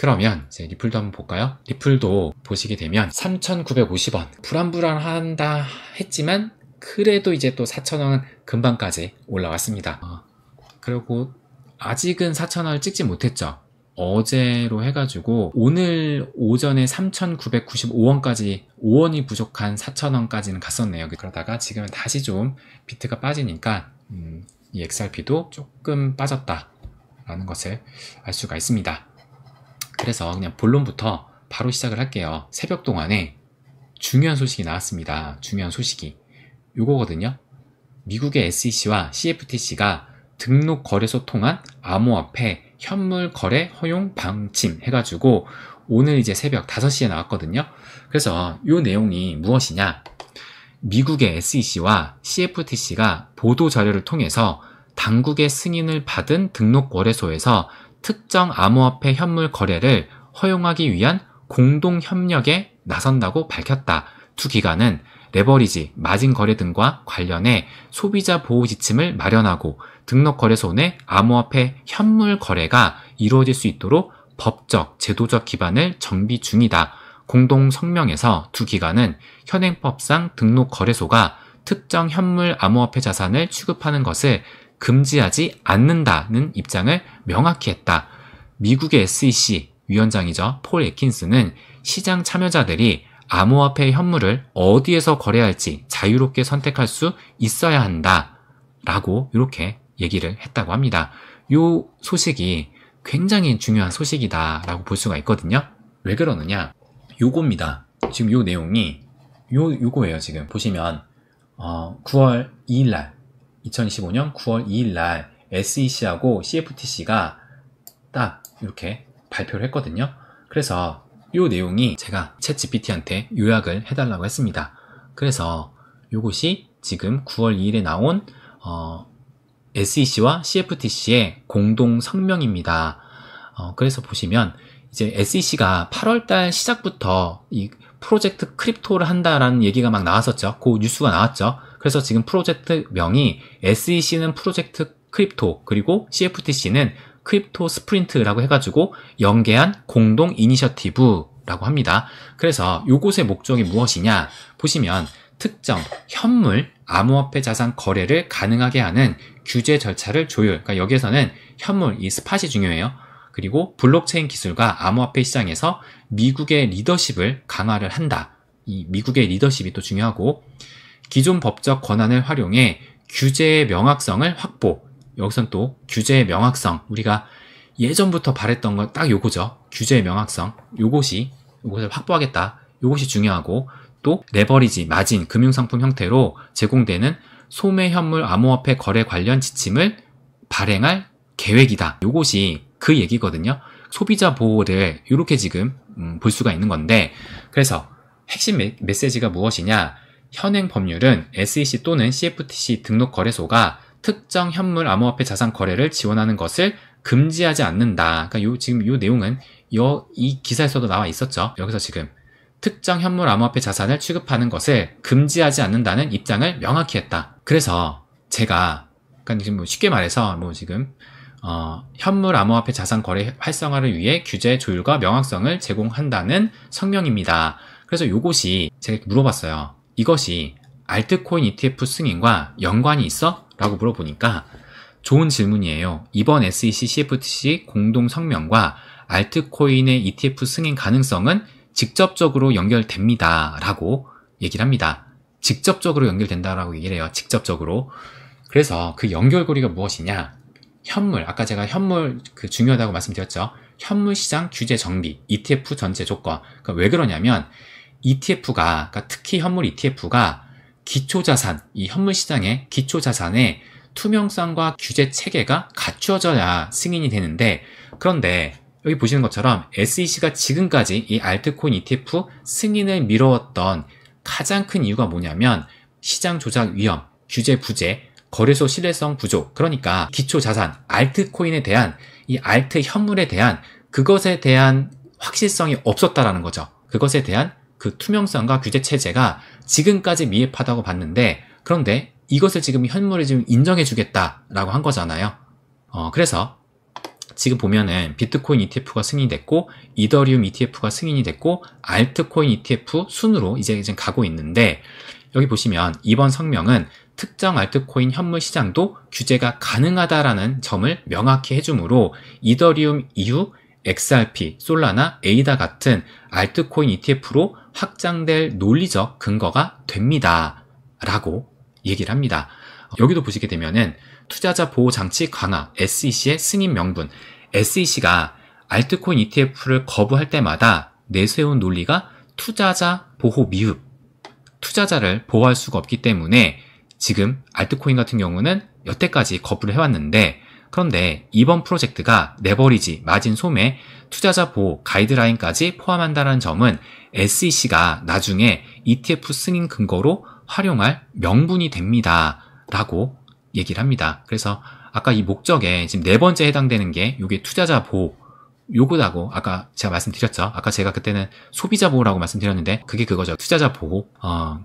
그러면 이제 리플도 한번 볼까요? 리플도 보시게 되면 3,950원 불안불안한다 했지만 그래도 이제 또 4,000원 금방까지 올라왔습니다. 그리고 아직은 4,000원을 찍지 못했죠. 어제로 해가지고 오늘 오전에 3,995원까지 5원이 부족한 4,000원까지는 갔었네요. 그러다가 지금은 다시 좀 비트가 빠지니까 이 XRP도 조금 빠졌다라는 것을 알 수가 있습니다. 그래서 그냥 본론부터 바로 시작을 할게요. 새벽 동안에 중요한 소식이 나왔습니다. 중요한 소식이 요거거든요. 미국의 SEC와 CFTC가 등록 거래소 통한 암호화폐 현물 거래 허용 방침 해가지고 오늘 이제 새벽 5시에 나왔거든요. 그래서 요 내용이 무엇이냐? 미국의 SEC와 CFTC가 보도 자료를 통해서 당국의 승인을 받은 등록 거래소에서 특정 암호화폐 현물 거래를 허용하기 위한 공동 협력에 나선다고 밝혔다. 두 기관은 레버리지, 마진 거래 등과 관련해 소비자 보호 지침을 마련하고 등록 거래소 내 암호화폐 현물 거래가 이루어질 수 있도록 법적, 제도적 기반을 정비 중이다. 공동 성명에서 두 기관은 현행법상 등록 거래소가 특정 현물 암호화폐 자산을 취급하는 것을 금지하지 않는다는 입장을 명확히 했다. 미국의 SEC 위원장이죠. 폴 애킨스는 시장 참여자들이 암호화폐 현물을 어디에서 거래할지 자유롭게 선택할 수 있어야 한다 라고 이렇게 얘기를 했다고 합니다. 이 소식이 굉장히 중요한 소식이다 라고 볼 수가 있거든요. 왜 그러느냐? 요겁니다. 지금 요 내용이 요거예요. 지금 보시면 9월 2일날 2025년 9월 2일날 SEC하고 CFTC가 딱 이렇게 발표를 했거든요. 그래서 요 내용이 제가 챗GPT한테 요약을 해달라고 했습니다. 그래서 요것이 지금 9월 2일에 나온 SEC와 CFTC의 공동 성명입니다. 그래서 보시면 이제 SEC가 8월달 시작부터 이 프로젝트 크립토를 한다라는 얘기가 막 나왔었죠. 그 뉴스가 나왔죠. 그래서 지금 프로젝트 명이 SEC는 프로젝트 크립토 그리고 CFTC는 크립토 스프린트라고 해가지고 연계한 공동 이니셔티브라고 합니다. 그래서 요것의 목적이 무엇이냐 보시면 특정 현물 암호화폐 자산 거래를 가능하게 하는 규제 절차를 조율. 그러니까 여기에서는 현물, 이 스팟이 중요해요. 그리고 블록체인 기술과 암호화폐 시장에서 미국의 리더십을 강화를 한다. 이 미국의 리더십이 또 중요하고 기존 법적 권한을 활용해 규제의 명확성을 확보. 여기선 또 규제의 명확성. 우리가 예전부터 바랬던 건 딱 요거죠. 규제의 명확성. 요것을 확보하겠다. 요것이 중요하고 또 레버리지, 마진, 금융상품 형태로 제공되는 소매 현물 암호화폐 거래 관련 지침을 발행할 계획이다. 요것이 그 얘기거든요. 소비자 보호를 이렇게 지금 볼 수가 있는 건데 그래서 핵심 메시지가 무엇이냐? 현행 법률은 SEC 또는 CFTC 등록 거래소가 특정 현물 암호화폐 자산 거래를 지원하는 것을 금지하지 않는다. 그러니까 지금 요 내용은 이 기사에서도 나와 있었죠. 여기서 지금 특정 현물 암호화폐 자산을 취급하는 것을 금지하지 않는다는 입장을 명확히 했다. 그래서 제가 그러니까 지금 쉽게 말해서 지금 현물 암호화폐 자산 거래 활성화를 위해 규제 조율과 명확성을 제공한다는 성명입니다. 그래서 요것이 제가 물어봤어요. 이것이 알트코인 ETF 승인과 연관이 있어? 라고 물어보니까 좋은 질문이에요. 이번 SEC CFTC 공동 성명과 알트코인의 ETF 승인 가능성은 직접적으로 연결됩니다. 라고 얘기를 합니다. 직접적으로 연결된다라고 얘기를 해요. 직접적으로. 그래서 그 연결고리가 무엇이냐? 현물, 아까 제가 현물 중요하다고 말씀드렸죠. 현물 시장 규제 정비, ETF 전체 조건. 그러니까 왜 그러냐면 ETF가, 그러니까 특히 현물 ETF가 기초자산, 이 현물 시장의 기초자산의 투명성과 규제 체계가 갖추어져야 승인이 되는데 그런데 여기 보시는 것처럼 SEC가 지금까지 이 알트코인 ETF 승인을 미뤄왔던 가장 큰 이유가 뭐냐면 시장 조작 위험, 규제 부재, 거래소 신뢰성 부족. 그러니까 기초 자산, 알트코인에 대한 이 알트 현물에 대한 그것에 대한 확실성이 없었다라는 거죠. 그것에 대한 그 투명성과 규제 체제가 지금까지 미흡하다고 봤는데 그런데 이것을 지금 현물을 지금 인정해 주겠다라고 한 거잖아요. 그래서 지금 보면은 비트코인 ETF가 승인이 됐고, 이더리움 ETF가 승인이 됐고, 알트코인 ETF 순으로 이제 가고 있는데, 여기 보시면 이번 성명은 특정 알트코인 현물 시장도 규제가 가능하다라는 점을 명확히 해주므로 이더리움 이후 XRP, 솔라나, 에이다 같은 알트코인 ETF로 확장될 논리적 근거가 됩니다. 라고 얘기를 합니다. 여기도 보시게 되면은 투자자 보호 장치 강화, SEC의 승인 명분. SEC가 알트코인 ETF를 거부할 때마다 내세운 논리가 투자자 보호 미흡. 투자자를 보호할 수가 없기 때문에 지금 알트코인 같은 경우는 여태까지 거부를 해왔는데, 그런데 이번 프로젝트가 레버리지, 마진 소매, 투자자 보호, 가이드라인까지 포함한다는 점은 SEC가 나중에 ETF 승인 근거로 활용할 명분이 됩니다. 라고 얘기를 합니다. 그래서 아까 이 목적에 지금 네 번째 해당되는 게 이게 투자자 보호, 요거라고 아까 제가 말씀드렸죠. 아까 제가 그때는 소비자 보호라고 말씀드렸는데 그게 그거죠. 투자자 보호.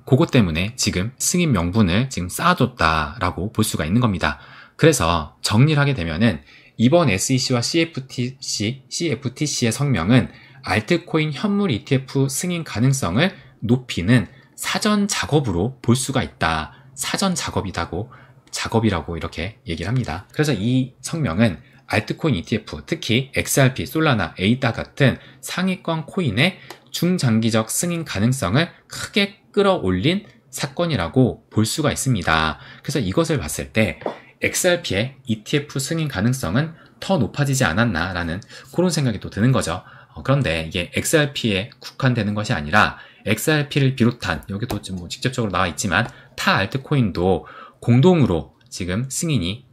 그거 때문에 지금 승인 명분을 지금 쌓아뒀다라고 볼 수가 있는 겁니다. 그래서 정리를 하게 되면은 이번 SEC와 CFTC의 성명은 알트코인 현물 ETF 승인 가능성을 높이는 사전 작업으로 볼 수가 있다. 사전 작업이라고 이렇게 얘기를 합니다. 그래서 이 성명은 알트코인 ETF, 특히 XRP, 솔라나, 에이다 같은 상위권 코인의 중장기적 승인 가능성을 크게 끌어올린 사건이라고 볼 수가 있습니다. 그래서 이것을 봤을 때 XRP의 ETF 승인 가능성은 더 높아지지 않았나라는 그런 생각이 또 드는 거죠. 그런데 이게 XRP에 국한되는 것이 아니라 XRP를 비롯한, 여기도 좀 직접적으로 나와 있지만 타 알트코인도 공동으로 지금 승인이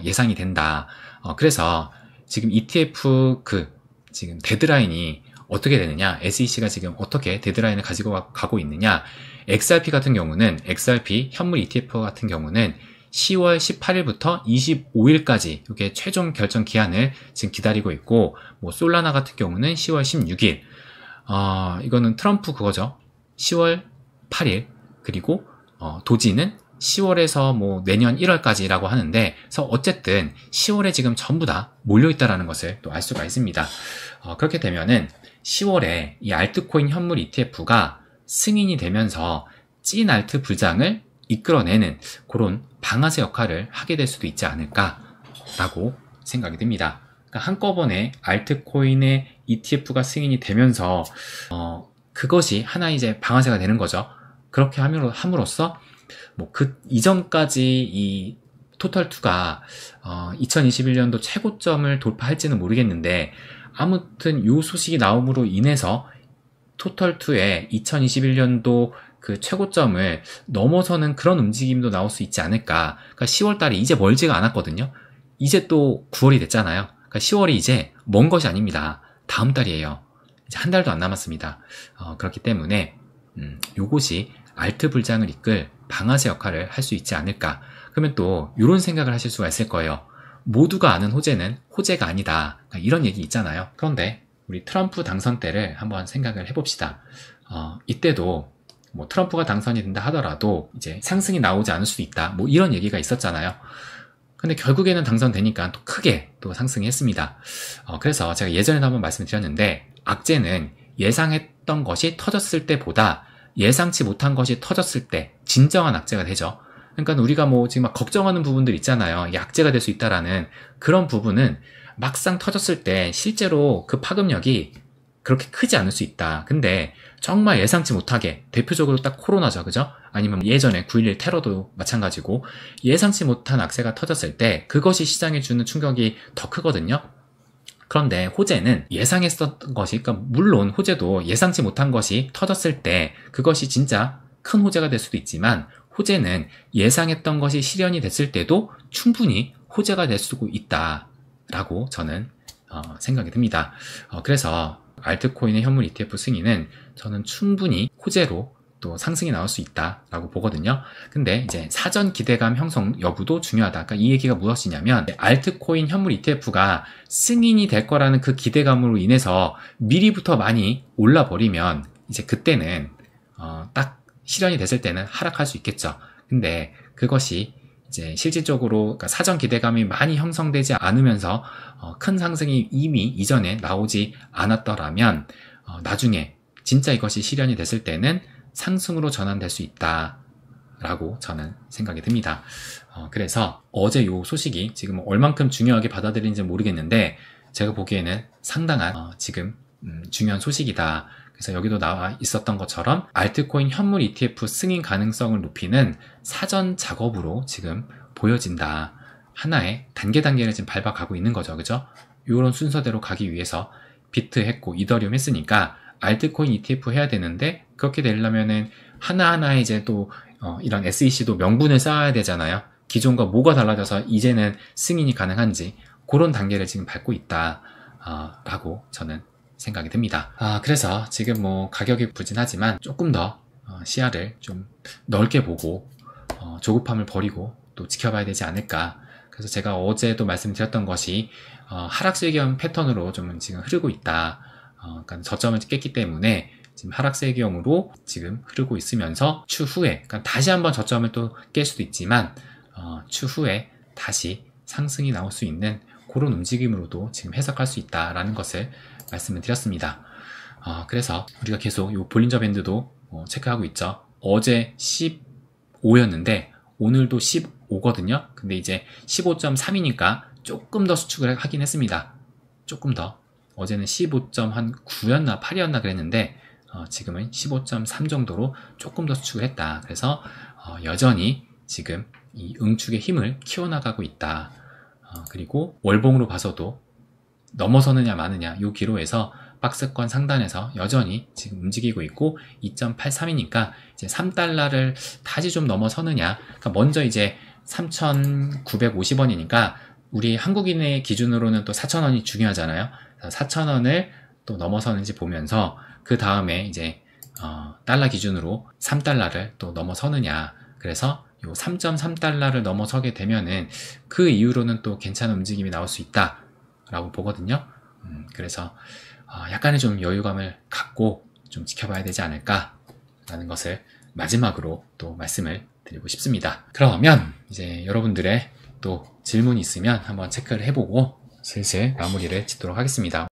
예상이 된다. 그래서 지금 ETF 지금 데드라인이 어떻게 되느냐, SEC가 지금 어떻게 데드라인을 가지고 가고 있느냐, XRP 같은 경우는, XRP 현물 ETF 같은 경우는 10월 18일부터 25일까지 이렇게 최종 결정 기한을 지금 기다리고 있고, 뭐 솔라나 같은 경우는 10월 16일, 이거는 트럼프 그거죠. 10월 8일, 그리고 도지는 10월에서 뭐 내년 1월까지라고 하는데, 그래서 어쨌든 10월에 지금 전부 다 몰려있다라는 것을 또 알 수가 있습니다. 그렇게 되면은 10월에 이 알트코인 현물 ETF가 승인이 되면서 찐 알트 불장을 이끌어내는 그런 방아쇠 역할을 하게 될 수도 있지 않을까라고 생각이 듭니다. 그러니까 한꺼번에 알트코인의 ETF가 승인이 되면서 그것이 하나 이제 방아쇠가 되는 거죠. 그렇게 함으로써 뭐 그 이전까지 이 토탈2가 2021년도 최고점을 돌파할지는 모르겠는데, 아무튼 요 소식이 나옴으로 인해서 토탈2의 2021년도 그 최고점을 넘어서는 그런 움직임도 나올 수 있지 않을까. 그러니까 10월달이 이제 멀지가 않았거든요. 이제 또 9월이 됐잖아요. 그러니까 10월이 이제 먼 것이 아닙니다. 다음 달이에요. 이제 한 달도 안 남았습니다. 그렇기 때문에 요것이 알트 불장을 이끌 방아쇠 역할을 할 수 있지 않을까. 그러면 또 이런 생각을 하실 수가 있을 거예요. 모두가 아는 호재는 호재가 아니다. 그러니까 이런 얘기 있잖아요. 그런데 우리 트럼프 당선 때를 한번 생각을 해봅시다. 이때도 뭐 트럼프가 당선이 된다 하더라도 이제 상승이 나오지 않을 수도 있다. 뭐 이런 얘기가 있었잖아요. 근데 결국에는 당선되니까 또 크게 또 상승이 했습니다. 그래서 제가 예전에도 한번 말씀드렸는데, 악재는 예상했던 것이 터졌을 때보다 예상치 못한 것이 터졌을 때 진정한 악재가 되죠. 그러니까 우리가 뭐 지금 막 걱정하는 부분들 있잖아요. 이 악재가 될 수 있다라는 그런 부분은 막상 터졌을 때 실제로 그 파급력이 그렇게 크지 않을 수 있다. 근데 정말 예상치 못하게, 대표적으로 딱 코로나죠, 그죠? 아니면 예전에 9.11 테러도 마찬가지고, 예상치 못한 악재가 터졌을 때 그것이 시장에 주는 충격이 더 크거든요. 그런데 호재는 예상했었던 것이, 그러니까 물론 호재도 예상치 못한 것이 터졌을 때 그것이 진짜 큰 호재가 될 수도 있지만, 호재는 예상했던 것이 실현이 됐을 때도 충분히 호재가 될 수 있다라고 저는 생각이 듭니다. 그래서 알트코인의 현물 ETF 승인은 저는 충분히 호재로 또 상승이 나올 수 있다라고 보거든요. 근데 이제 사전 기대감 형성 여부도 중요하다. 그러니까 이 얘기가 무엇이냐면, 알트코인 현물 ETF가 승인이 될 거라는 그 기대감으로 인해서 미리부터 많이 올라버리면 이제 그때는 딱 실현이 됐을 때는 하락할 수 있겠죠. 근데 그것이 이제 실질적으로 그러니까 사전 기대감이 많이 형성되지 않으면서 큰 상승이 이미 이전에 나오지 않았더라면 나중에 진짜 이것이 실현이 됐을 때는 상승으로 전환될 수 있다라고 저는 생각이 듭니다. 그래서 어제 요 소식이 지금 얼만큼 중요하게 받아들이는지 모르겠는데 제가 보기에는 상당한 지금 중요한 소식이다. 그래서 여기도 나와 있었던 것처럼 알트코인 현물 ETF 승인 가능성을 높이는 사전 작업으로 지금 보여진다. 하나의 단계를 지금 밟아가고 있는 거죠. 그죠? 이런 순서대로 가기 위해서 비트 했고 이더리움 했으니까 알트코인 ETF 해야 되는데 그렇게 되려면은 하나하나 이제 또 이런 SEC도 명분을 쌓아야 되잖아요. 기존과 뭐가 달라져서 이제는 승인이 가능한지 그런 단계를 지금 밟고 있다. 라고 저는 생각이 듭니다. 그래서 지금 뭐 가격이 부진하지만 조금 더 시야를 좀 넓게 보고 조급함을 버리고 또 지켜봐야 되지 않을까. 그래서 제가 어제도 말씀드렸던 것이 하락세기형 패턴으로 좀 지금 흐르고 있다. 그러니까 저점을 깼기 때문에 지금 하락세기형으로 지금 흐르고 있으면서 추후에 그러니까 다시 한번 저점을 또 깰 수도 있지만 추후에 다시 상승이 나올 수 있는 그런 움직임으로도 지금 해석할 수 있다라는 것을 말씀을 드렸습니다. 그래서 우리가 계속 이 볼린저 밴드도 체크하고 있죠. 어제 15였는데 오늘도 15거든요. 근데 이제 15.3이니까 조금 더 수축을 하긴 했습니다. 조금 더. 어제는 15.9였나 8이었나 그랬는데 지금은 15.3 정도로 조금 더 수축을 했다. 그래서 여전히 지금 이 응축의 힘을 키워나가고 있다. 그리고 월봉으로 봐서도 넘어서느냐 마느냐 이 기로에서 박스권 상단에서 여전히 지금 움직이고 있고 2.83이니까 이제 3달러를 다시 좀 넘어서느냐. 그러니까 먼저 이제 3,950원이니까 우리 한국인의 기준으로는 또 4,000원이 중요하잖아요. 4,000원을 또 넘어서는지 보면서 그 다음에 이제 달러 기준으로 3달러를 또 넘어서느냐. 그래서 요 3.3달러를 넘어서게 되면은 그 이후로는 또 괜찮은 움직임이 나올 수 있다 라고 보거든요. 그래서 약간의 좀 여유감을 갖고 좀 지켜봐야 되지 않을까 라는 것을 마지막으로 또 말씀을 드리고 싶습니다. 그러면 이제 여러분들의 또 질문이 있으면 한번 체크를 해보고 슬슬 마무리를 짓도록 하겠습니다.